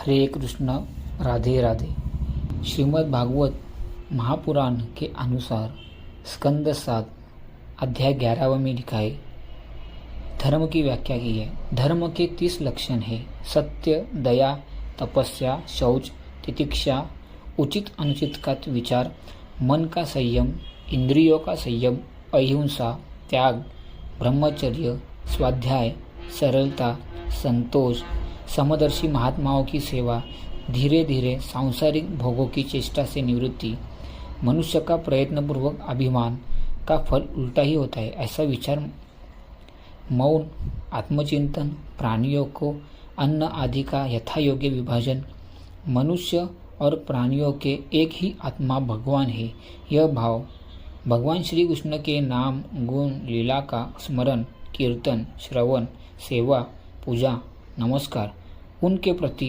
हरे कृष्ण, राधे राधे। श्रीमद् भागवत महापुराण के अनुसार स्कंद 7 अध्याय 11 में लिखा है, धर्म की व्याख्या की है। धर्म के 30 लक्षण है: सत्य, दया, तपस्या, शौच, तितिक्षा, उचित अनुचित का विचार, मन का संयम, इंद्रियों का संयम, अहिंसा, त्याग, ब्रह्मचर्य, स्वाध्याय, सरलता, संतोष, समदर्शी महात्माओं की सेवा, धीरे धीरे सांसारिक भोगों की चेष्टा से निवृत्ति। मनुष्य का प्रयत्नपूर्वक अभिमान का फल उल्टा ही होता है, ऐसा विचार। मौन, आत्मचिंतन, प्राणियों को अन्न आदि का यथा योग्य विभाजन, मनुष्य और प्राणियों के एक ही आत्मा भगवान है, यह भाव, भगवान श्री कृष्ण के नाम, गुण, लीला का स्मरण, कीर्तन, श्रवण, सेवा, पूजा, नमस्कार, उनके प्रति